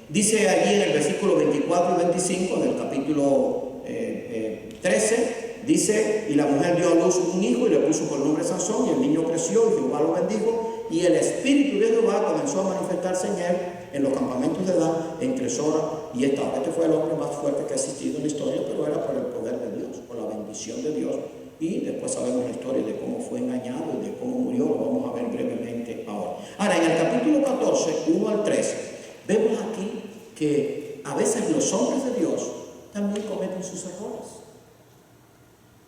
Dice allí en el versículo 24 y 25 del capítulo 13, dice: y la mujer dio a luz un hijo y le puso por nombre Sansón, y el niño creció y Jehová lo bendijo, y el espíritu de Jehová comenzó a manifestarse en él en los campamentos de Dan, entre Sora y Estaol. Este fue el hombre más fuerte que ha existido en la historia, pero era por el poder de Dios, por la bendición de Dios. Y después sabemos la historia de cómo fue engañado y de cómo murió. Lo vamos a ver brevemente ahora. Ahora, en el capítulo 14, 1 al 13, vemos aquí que a veces los hombres de Dios también cometen sus errores.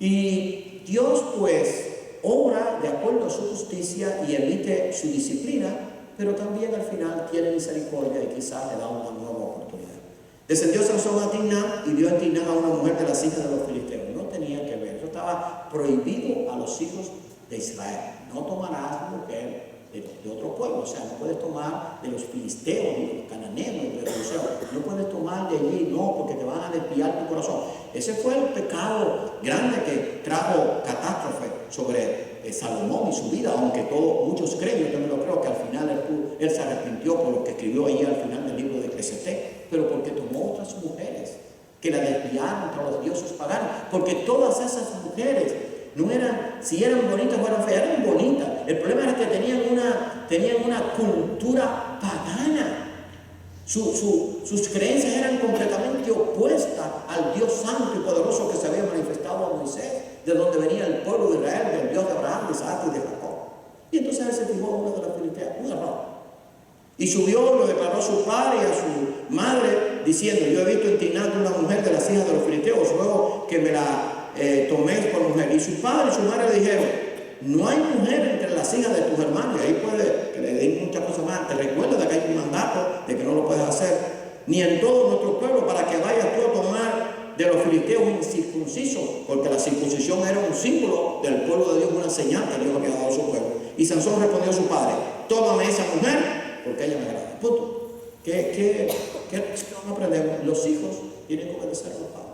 Y Dios pues obra de acuerdo a su justicia y emite su disciplina, pero también al final tiene misericordia y quizás le da una nueva oportunidad. Descendió Sansón a Timná y vio en Timná a una mujer de las hijas de los filisteos. No tenía que ver, eso estaba prohibido a los hijos de Israel. No tomarás mujer de otro pueblo, o sea, no puedes tomar de los filisteos, de los cananeos, de los jebuseos, no puedes tomar de allí, no, porque te van a desviar tu corazón. Ese fue el pecado grande que trajo catástrofe sobre Salomón y su vida, aunque muchos creen, yo también lo creo, que al final él se arrepintió por lo que escribió allí al final del libro de Eclesiastés, pero porque tomó otras mujeres que la desviaron tras los dioses paganos, porque todas esas mujeres no eran, si eran bonitas o eran feas, eran bonitas. El problema era que tenían una cultura pagana. Sus creencias eran completamente opuestas al Dios santo y poderoso que se había manifestado a Moisés, de donde venía el pueblo de Israel, del Dios de Abraham, de Isaac y de Jacob. Y entonces él se fijó en una de las filisteas, un error. Y subió, lo declaró a su padre y a su madre, diciendo: yo he visto en Timná una mujer de las hijas de los filisteos, ruego que me la toméis por mujer. Y su padre y su madre le dijeron: no hay mujer entre las hijas de tus hermanos. Y ahí puede que le den muchas cosas más. Te recuerda de que hay un mandato de que no lo puedes hacer, ni en todo nuestro pueblo, para que vayas tú a tomar de los filisteos incircuncisos, porque la circuncisión era un símbolo del pueblo de Dios, una señal que Dios había dado a su pueblo. Y Sansón respondió a su padre: tómame esa mujer, porque ella me agrada. Punto. ¿Qué aprendemos? Los hijos tienen que obedecer a los padres.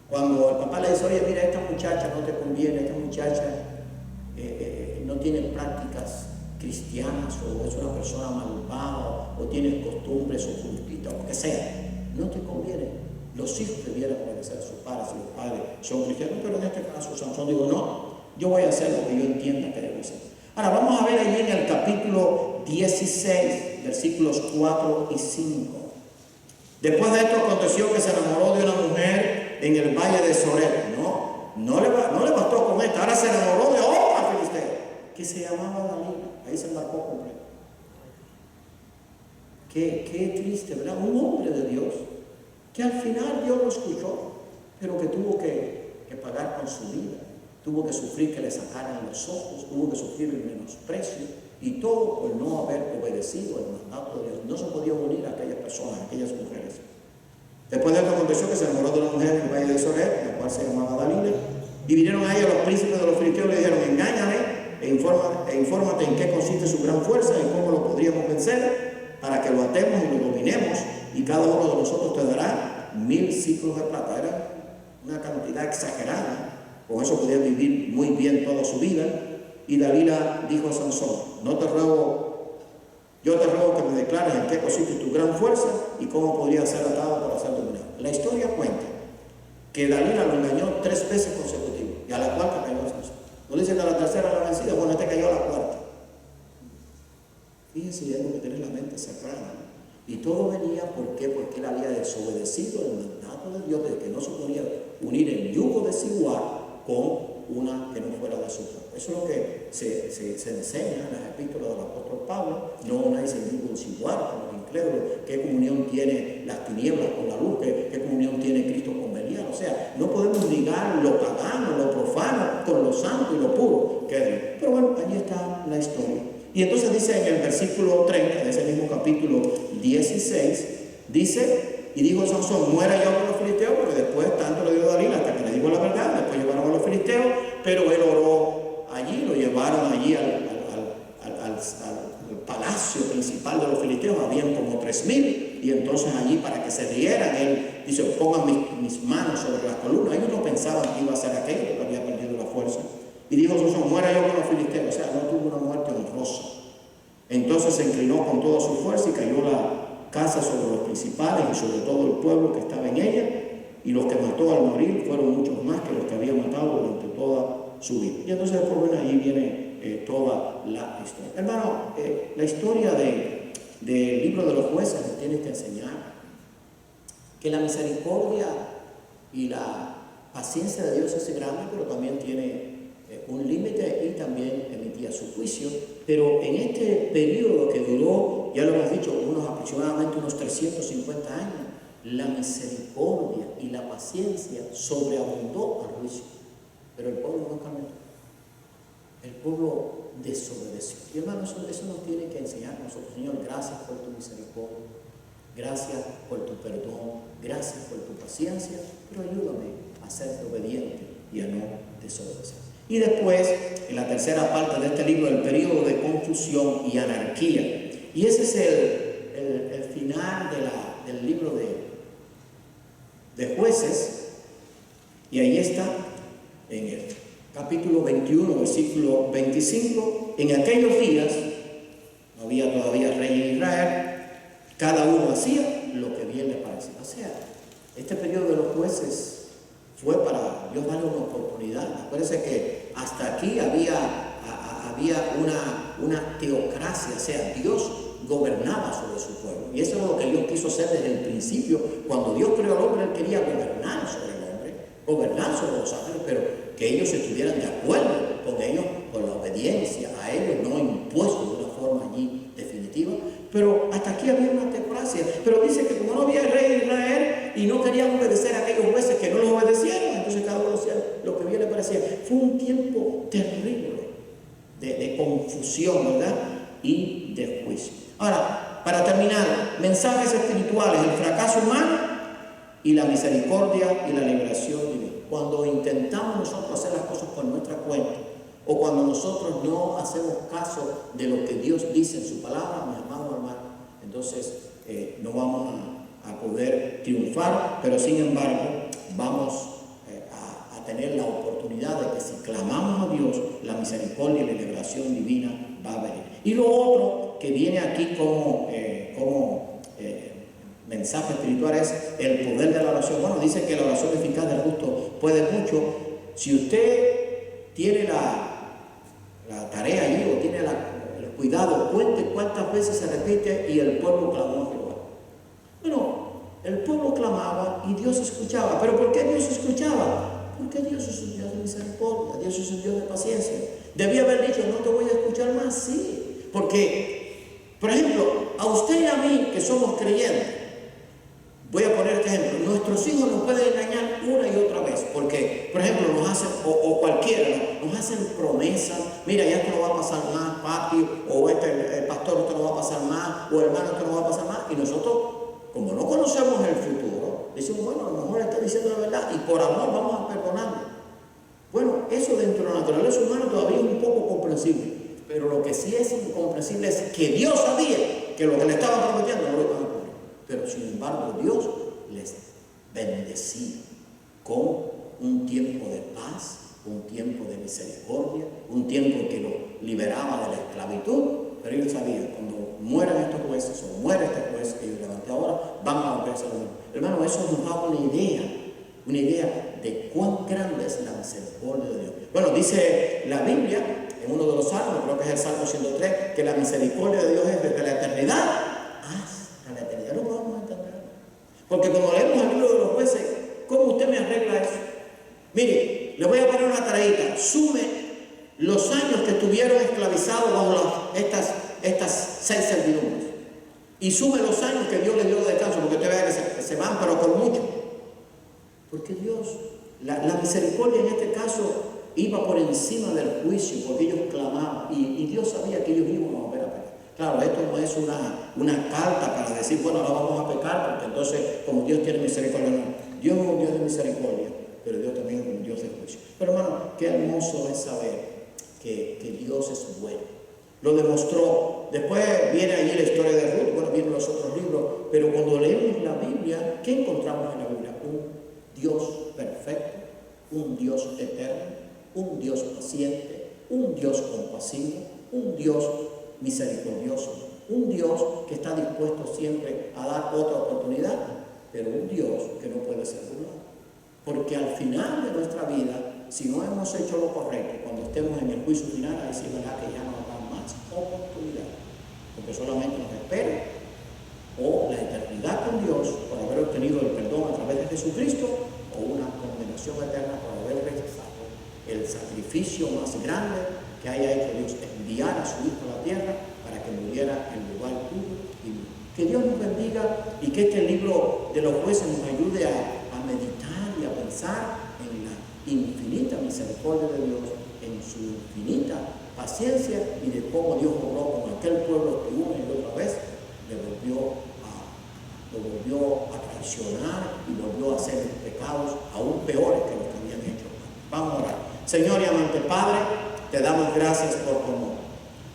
Cuando el papá le dice: oye, mira, esta muchacha no te conviene, esta muchacha no tiene prácticas cristianas, o es una persona malvada, o tiene costumbres ocultistas, o lo que sea, no te conviene. Los hijos debieran obedecer a sus padres, si los padres son cristianos, pero en este caso Sansón dijo: no, yo voy a hacer lo que yo entienda que debo hacer. Ahora vamos a ver allí en el capítulo 16, versículos 4 y 5. Después de esto aconteció que se enamoró de una mujer en el valle de Sorek. No le bastó con esta, ahora se enamoró de otra filistea que se llamaba Dalila. Ahí se embarcó completo. Qué triste, ¿verdad? Un hombre de Dios que al final Dios lo escuchó, pero que tuvo que pagar con su vida. Tuvo que sufrir que le sacaran los ojos, tuvo que sufrir el menosprecio, y todo por no haber obedecido el mandato de Dios. No se podía unir a aquellas personas, a aquellas mujeres. Después de esto aconteció que se enamoró de una mujer en el valle de Sorek, la cual se llamaba Dalila, y vinieron a ella los príncipes de los filisteos y le dijeron: engáñale e infórmate en qué consiste su gran fuerza y cómo lo podríamos vencer, para que lo atemos y lo dominemos, y cada uno de nosotros te dará 1000 ciclos de plata. Era una cantidad exagerada, con eso podía vivir muy bien toda su vida. Y Dalila dijo a Sansón: yo te ruego que me declares en qué consiste tu gran fuerza y cómo podría ser atado para ser dominado. La historia cuenta que Dalila lo engañó 3 veces consecutivas, y a la cuarta cayó a Sansón. No dice que a la tercera la vencida, bueno, este cayó a la cuarta. Fíjense, hay que tener la mente cerrada. Y todo venía, ¿por qué? Porque él había desobedecido el mandato de Dios de que no se podía unir el yugo desigual con una que no fuera de su cuerpo. Eso es lo que se enseña en las epístolas del apóstol Pablo. No unáis el yugo desigual con los incrédulos. ¿Qué comunión tiene las tinieblas con la luz? ¿Qué comunión tiene Cristo con Belial? O sea, no podemos ligar lo pagano, lo profano con lo santo y lo puro que es Dios. Pero bueno, allí está la historia. Y entonces dice en el versículo 30 de ese mismo capítulo 16, dice: y dijo Sansón: muera yo con los filisteos, porque después tanto le dio Dalila hasta que le dijo la verdad. Después llevaron a los filisteos, pero él oró allí, lo llevaron allí al palacio principal de los filisteos. Habían como 3000, y entonces allí, para que se rieran, él dice: pongan mis manos sobre las columnas. Ellos no pensaban que iba a ser aquello, porque había perdido la fuerza. Y dijo Sansón: muera yo con los filisteos. O sea, no tuvo una muerte honrosa. Entonces se inclinó con toda su fuerza y cayó la casa sobre los principales y sobre todo el pueblo que estaba en ella, y los que mató al morir fueron muchos más que los que había matado durante toda su vida. Y entonces después, bueno, ahí viene toda la historia. Hermano, la historia del libro de los jueces nos tiene que enseñar que la misericordia y la paciencia de Dios es grande, pero también tiene un límite y también emitía su juicio. Pero en este periodo que duró, ya lo hemos dicho, aproximadamente unos 350 años, la misericordia y la paciencia sobreabundó al juicio. Pero el pueblo no cambió. El pueblo desobedeció. Y hermano, eso nos tiene que enseñar a nosotros. Señor, gracias por tu misericordia, gracias por tu perdón, gracias por tu paciencia, pero ayúdame a ser obediente y a no desobedecer. Y después, en la tercera parte de este libro, el periodo de confusión y anarquía. Y ese es el final del libro de Jueces. Y ahí está, en el capítulo 21, versículo 25. En aquellos días, no había todavía rey en Israel, cada uno hacía lo que bien le parecía. O sea, este periodo de los jueces fue para Dios darle una oportunidad. Acuérdense que hasta aquí había una teocracia, o sea, Dios gobernaba sobre su pueblo. Y eso es lo que Dios quiso hacer desde el principio. Cuando Dios creó al hombre, Él quería gobernar sobre el hombre, gobernar sobre los ángeles, pero que ellos estuvieran de acuerdo con ellos, con la obediencia a ellos, no impuesto de una forma allí definitiva. Pero hasta aquí había una teocracia. Pero dice que como no había rey en Israel y no querían obedecer a aquellos jueces que no los obedecieron, entonces cada uno hacía lo que bien le parecía. Fue un tiempo terrible de confusión, ¿verdad? Y de juicio. Ahora, para terminar, mensajes espirituales: el fracaso humano y la misericordia y la liberación divina. Cuando intentamos nosotros hacer las cosas por nuestra cuenta, o cuando nosotros no hacemos caso de lo que Dios dice en su palabra, mis amados hermanos, entonces no vamos a poder triunfar, pero sin embargo vamos a tener la oportunidad de que si clamamos a Dios, la misericordia y la liberación divina va a venir. Y lo otro que viene aquí como mensaje espiritual es el poder de la oración. Bueno, dice que la oración eficaz del justo puede mucho. Si usted tiene la tarea allí o tiene el cuidado, cuente cuántas veces se repite y el pueblo clamó a Jehová. Bueno, el pueblo clamaba y Dios escuchaba. ¿Pero por qué Dios escuchaba? Porque Dios es un Dios de misericordia, Dios es un Dios de paciencia. Debía haber dicho, no te voy a escuchar más, sí. Porque, por ejemplo, a usted y a mí que somos creyentes, voy a poner este ejemplo, nuestros hijos nos pueden engañar una y otra vez, porque, por ejemplo, nos hacen, o cualquiera, nos hacen promesas: mira, ya esto no va a pasar más, papi, o el pastor, esto no va a pasar más, o hermano, esto no va a pasar más, y nosotros, como no conocemos el futuro, decimos, bueno, a lo mejor está diciendo la verdad, y por amor vamos a perdonarle. Bueno, eso dentro de la naturaleza humana todavía es un poco comprensible, pero lo que sí es incomprensible es que Dios sabía que lo que le estaba prometiendo no lo iban a cumplir. Pero sin embargo Dios les bendecía con un tiempo de paz, un tiempo de misericordia, un tiempo que lo liberaba de la esclavitud. Pero ellos sabían, cuando mueran estos jueces o muere este juez que yo levanté ahora, van a volverse a los... Hermano, eso nos da una idea de cuán grande es la misericordia de Dios. Bueno, dice la Biblia en uno de los salmos, creo que es el Salmo 103, que la misericordia de Dios es desde la eternidad hasta la eternidad. No podemos entender. Porque como leemos el libro de los jueces, ¿cómo usted me arregla eso? Mire, le voy a poner una tareita: sume los años que estuvieron esclavizados bajo estas 6 servidumbres, y sume los años que Dios les dio de descanso, porque usted vea que se van, pero con mucho. Porque Dios, la misericordia en este caso iba por encima del juicio, porque ellos clamaban, y Dios sabía que ellos iban a volver a pecar. Claro, esto no es una carta para decir, bueno, ahora vamos a pecar, porque entonces, como Dios tiene misericordia, no. Dios es un Dios de misericordia, pero Dios también es un Dios de juicio. Pero hermano, qué hermoso es saber que Dios es bueno. Lo demostró. Después viene allí la historia de Ruth, bueno, vienen los otros libros, pero cuando leemos la Biblia, ¿qué encontramos en la Biblia? Un Dios perfecto, un Dios eterno, un Dios paciente, un Dios compasivo, un Dios misericordioso un Dios que está dispuesto siempre a dar otra oportunidad, pero un Dios que no puede ser burlado. Porque al final de nuestra vida, si no hemos hecho lo correcto, cuando estemos en el juicio final, ahí sí verá que ya no habrá más oportunidad, porque solamente nos espera o la eternidad con Dios por haber obtenido el perdón a través de Jesucristo, o una condenación eterna por haber rechazado el sacrificio más grande que haya hecho Dios, enviar a su Hijo a la tierra para que muriera en lugar tuyo y mío. Que Dios nos bendiga y que este libro de los jueces nos ayude a meditar y a pensar en la infinita misericordia de Dios, en su infinita paciencia y de cómo Dios obró con aquel pueblo que una y otra vez lo volvió a traicionar y volvió a hacer pecados aún peores que los que habían hecho. Vamos a orar. Señor y amante Padre, te damos gracias por tu amor.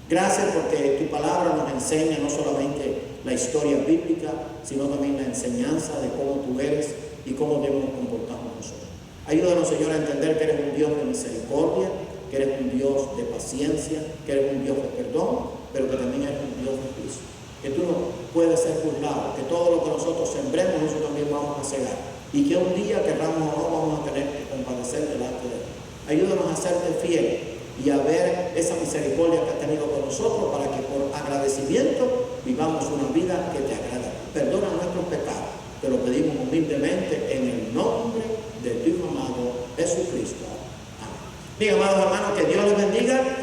Gracias porque tu palabra nos enseña no solamente la historia bíblica, sino también la enseñanza de cómo tú eres y cómo debemos comportarnos nosotros. Ayúdanos, Señor, a entender que eres un Dios de misericordia, que eres un Dios de paciencia, que eres un Dios de perdón, pero que también eres un Dios de juicio. Que tú no puedes ser juzgado, que todo lo que nosotros sembremos, nosotros también vamos a cegar. Y que un día, querramos o no, vamos a tener que compadecer delante de ti. Ayúdanos a serte fiel y a ver esa misericordia que has tenido con nosotros, para que por agradecimiento vivamos una vida que te agrada. Perdona nuestros pecados. Te lo pedimos humildemente en el nombre de tu Hijo amado Jesucristo. Amén. Bien, amados hermanos, que Dios les bendiga.